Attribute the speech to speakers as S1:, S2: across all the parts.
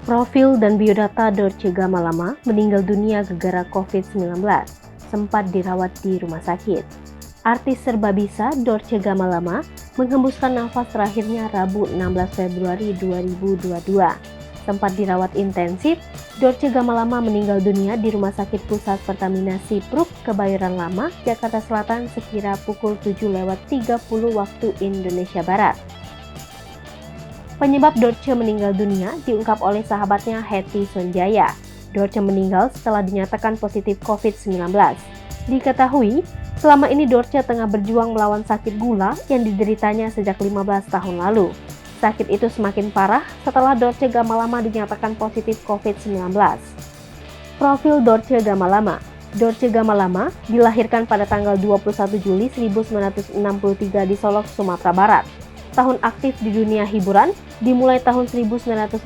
S1: Profil dan biodata Dorce Gamalama meninggal dunia gara-gara COVID-19, sempat dirawat di rumah sakit. Artis serba bisa Dorce Gamalama menghembuskan nafas terakhirnya Rabu 16 Februari 2022. Sempat dirawat intensif, Dorce Gamalama meninggal dunia di Rumah Sakit Pusat Pertamina Sipruk, Kebayoran Lama, Jakarta Selatan sekira pukul 7.30 waktu Indonesia Barat. Penyebab Dorce meninggal dunia diungkap oleh sahabatnya Hetty Sonjaya. Dorce meninggal setelah dinyatakan positif COVID-19. Diketahui, selama ini Dorce tengah berjuang melawan sakit gula yang dideritanya sejak 15 tahun lalu. Sakit itu semakin parah setelah Dorce Gamalama dinyatakan positif COVID-19. Profil Dorce Gamalama. Dorce Gamalama dilahirkan pada tanggal 21 Juli 1963 di Solok, Sumatera Barat. Tahun aktif di dunia hiburan dimulai tahun 1989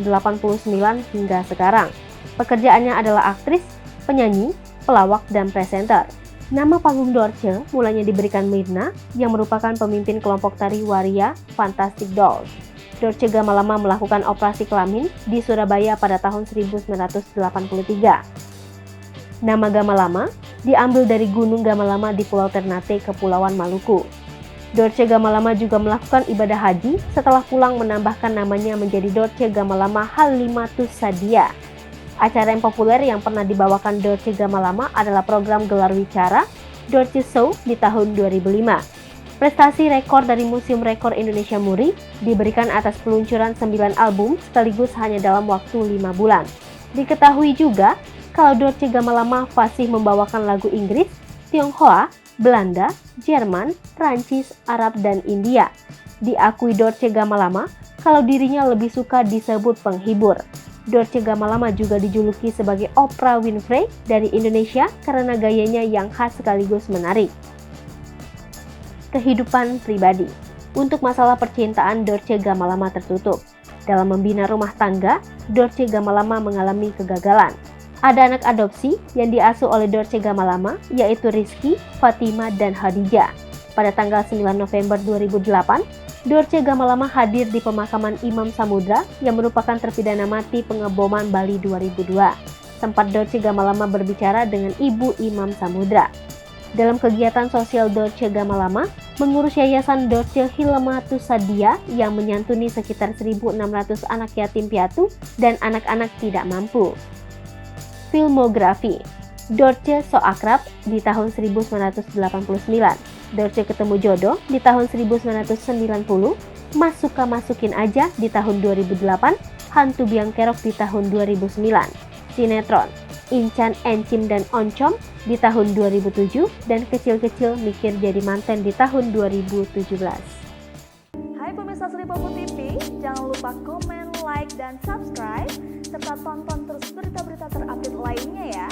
S1: hingga sekarang. Pekerjaannya adalah aktris, penyanyi, pelawak, dan presenter. Nama panggung Dorce mulanya diberikan Mirna yang merupakan pemimpin kelompok tari waria Fantastic Dolls. Dorce Gamalama melakukan operasi kelamin di Surabaya pada tahun 1983. Nama Gamalama diambil dari Gunung Gamalama di Pulau Ternate, Kepulauan Maluku. Dorce Gamalama juga melakukan ibadah haji setelah pulang menambahkan namanya menjadi Dorce Gamalama Halimatus Sadia. Acara yang populer yang pernah dibawakan Dorce Gamalama adalah program gelar wicara Dorce Show di tahun 2005. Prestasi rekor dari Museum Rekor Indonesia Muri diberikan atas peluncuran 9 album sekaligus hanya dalam waktu 5 bulan. Diketahui juga kalau Dorce Gamalama fasih membawakan lagu Inggris, Tionghoa, Belanda, Jerman, Prancis, Arab, dan India. Diakui Dorce Gamalama kalau dirinya lebih suka disebut penghibur. Dorce Gamalama juga dijuluki sebagai Oprah Winfrey dari Indonesia karena gayanya yang khas sekaligus menarik. Kehidupan pribadi. Untuk masalah percintaan, Dorce Gamalama tertutup. Dalam membina rumah tangga, Dorce Gamalama mengalami kegagalan. Ada anak adopsi yang diasuh oleh Dorce Gamalama, yaitu Rizky, Fatima, dan Khadijah. Pada tanggal 9 November 2008, Dorce Gamalama hadir di pemakaman Imam Samudra yang merupakan terpidana mati pengeboman Bali 2002. Sempat Dorce Gamalama berbicara dengan ibu Imam Samudra. Dalam kegiatan sosial Dorce Gamalama, mengurus yayasan Dorce Halimatus Sadia yang menyantuni sekitar 1.600 anak yatim piatu dan anak-anak tidak mampu. Filmografi. Dorce So Akrab di tahun 1989, Dorce Ketemu Jodoh di tahun 1990, Mas Suka Masukin Aja di tahun 2008, Hantu Biang Kerok di tahun 2009, sinetron Incan, Encim, dan Oncom di tahun 2007, dan Kecil-Kecil Mikir Jadi Manten di tahun 2017.
S2: Hai pemirsa Sri Popo TV, jangan lupa komen, like, dan subscribe, serta tonton terus berita-berita terupdate lainnya ya.